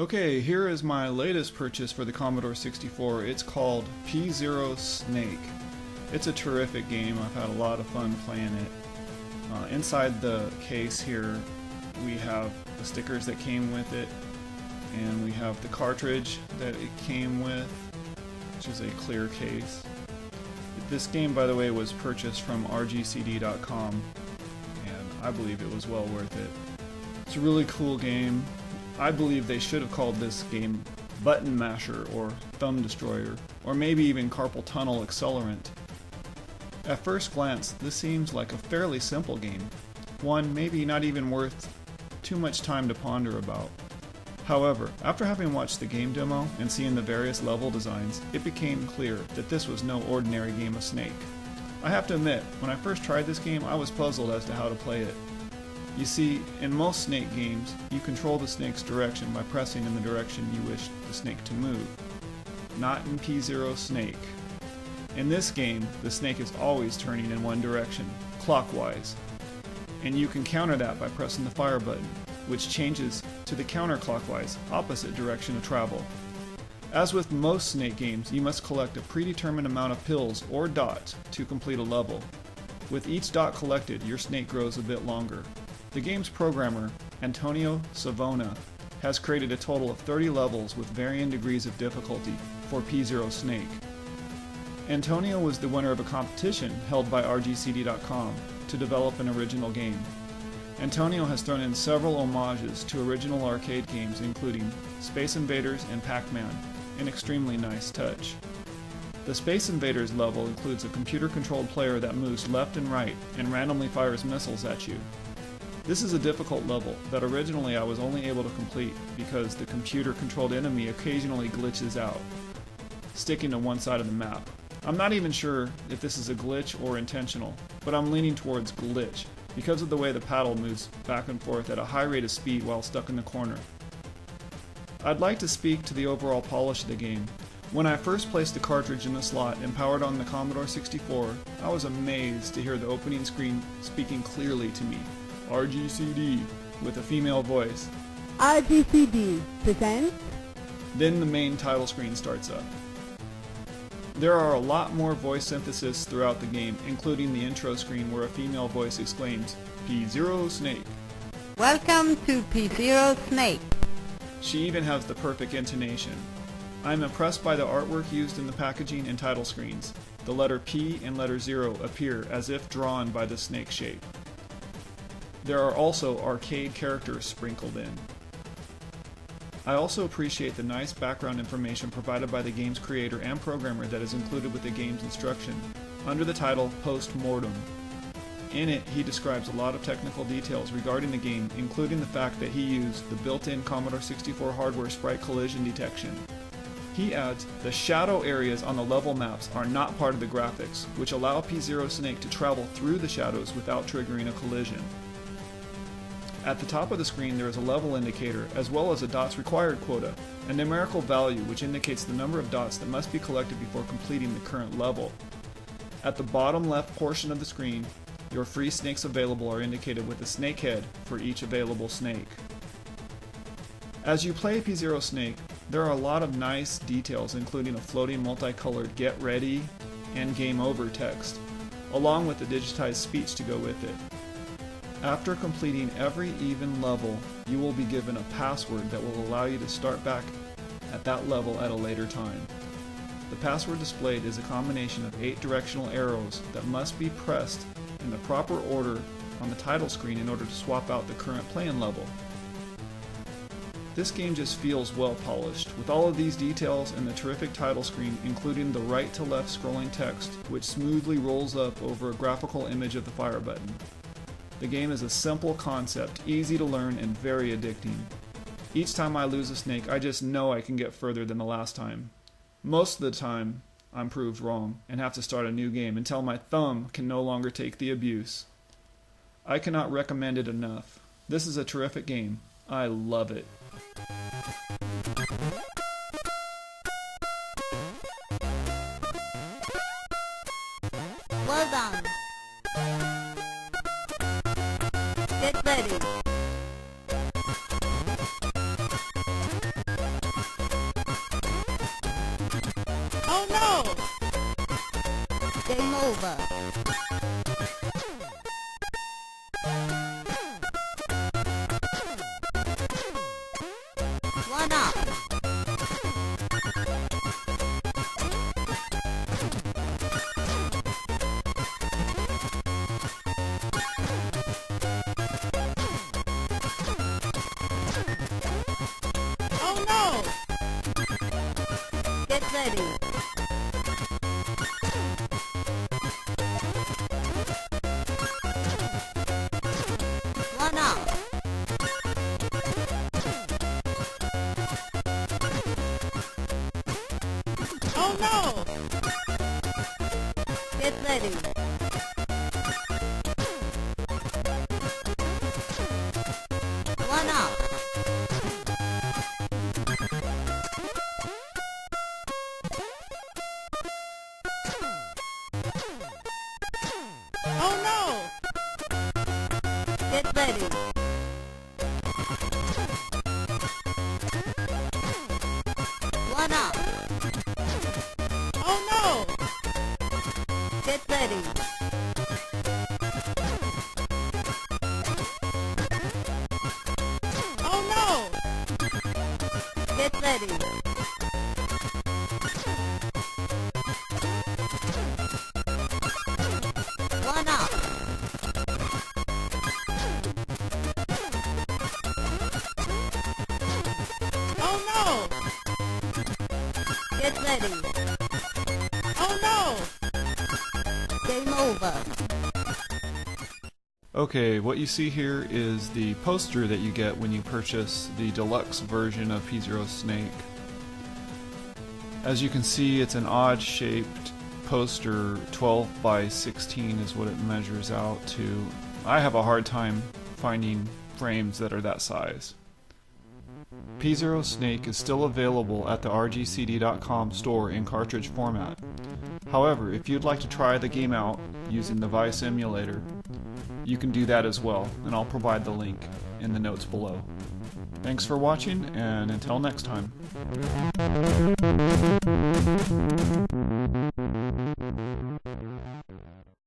Okay, here is my latest purchase for the Commodore 64. It's called P0 SNAKE. It's a terrific game. I've had a lot of fun playing it. Inside the case here we have the stickers that came with it, and we have the cartridge that it came with, which is a clear case. This game, by the way, was purchased from RGCD.com, and I believe it was well worth it. It's a really cool game. I believe they should have called this game Button Masher or Thumb Destroyer, or maybe even Carpal Tunnel Accelerant. At first glance, this seems like a fairly simple game, one maybe not even worth too much time to ponder about. However, after having watched the game demo and seeing the various level designs, it became clear that this was no ordinary game of Snake. I have to admit, when I first tried this game, I was puzzled as to how to play it. You see, in most Snake games, you control the snake's direction by pressing in the direction you wish the snake to move. Not in P0 SNAKE. In this game, the snake is always turning in one direction, clockwise. And you can counter that by pressing the fire button, which changes to the counter-clockwise, opposite direction of travel. As with most Snake games, you must collect a predetermined amount of pills or dots to complete a level. With each dot collected, your snake grows a bit longer. The game's programmer, Antonio Savona, has created a total of 30 levels with varying degrees of difficulty for P0 SNAKE. Antonio was the winner of a competition held by RGCD.com to develop an original game. Antonio has thrown in several homages to original arcade games including Space Invaders and Pac-Man, an extremely nice touch. The Space Invaders level includes a computer-controlled player that moves left and right and randomly fires missiles at you. This is a difficult level that originally I was only able to complete because the computer-controlled enemy occasionally glitches out, sticking to one side of the map. I'm not even sure if this is a glitch or intentional, but I'm leaning towards glitch because of the way the paddle moves back and forth at a high rate of speed while stuck in the corner. I'd like to speak to the overall polish of the game. When I first placed the cartridge in the slot and powered on the Commodore 64, I was amazed to hear the opening screen speaking clearly to me, RGCD, with a female voice. RGCD presents. Then the main title screen starts up. There are a lot more voice synthesis throughout the game, including the intro screen where a female voice exclaims, P0 SNAKE. Welcome to P0 SNAKE. She even has the perfect intonation. I am impressed by the artwork used in the packaging and title screens. The letter P and letter 0 appear as if drawn by the snake shape. There are also arcade characters sprinkled in. I also appreciate the nice background information provided by the game's creator and programmer that is included with the game's instruction, under the title Post-Mortem. In it, he describes a lot of technical details regarding the game, including the fact that he used the built-in Commodore 64 hardware sprite collision detection. He adds, the shadow areas on the level maps are not part of the graphics, which allow P0 SNAKE to travel through the shadows without triggering a collision. At the top of the screen there is a level indicator, as well as a dots required quota, a numerical value which indicates the number of dots that must be collected before completing the current level. At the bottom left portion of the screen, your free snakes available are indicated with a snake head for each available snake. As you play P0 SNAKE, there are a lot of nice details, including a floating multicolored Get Ready and Game Over text, along with the digitized speech to go with it. After completing every even level, you will be given a password that will allow you to start back at that level at a later time. The password displayed is a combination of 8 directional arrows that must be pressed in the proper order on the title screen in order to swap out the current playing level. This game just feels well polished, with all of these details and the terrific title screen, including the right to left scrolling text, which smoothly rolls up over a graphical image of the fire button. The game is a simple concept, easy to learn, and very addicting. Each time I lose a snake, I just know I can get further than the last time. Most of the time, I'm proved wrong and have to start a new game until my thumb can no longer take the abuse. I cannot recommend it enough. This is a terrific game. I love it. Well done. Get ready. Game over. One up. Oh no! Get ready. One up. Oh no! Get ready. One up. Oh no! Get ready. One up. Oh no! Get ready. Oh no! Get ready. One up. Oh no! Get ready. Oh no! Game over. Okay, what you see here is the poster that you get when you purchase the deluxe version of P0 SNAKE. As you can see, it's an odd-shaped poster. 12 by 16 is what it measures out to. I have a hard time finding frames that are that size. P0 SNAKE is still available at the RGCD.com store in cartridge format. However, if you'd like to try the game out using the Vice emulator, you can do that as well, and I'll provide the link in the notes below. Thanks for watching, and until next time.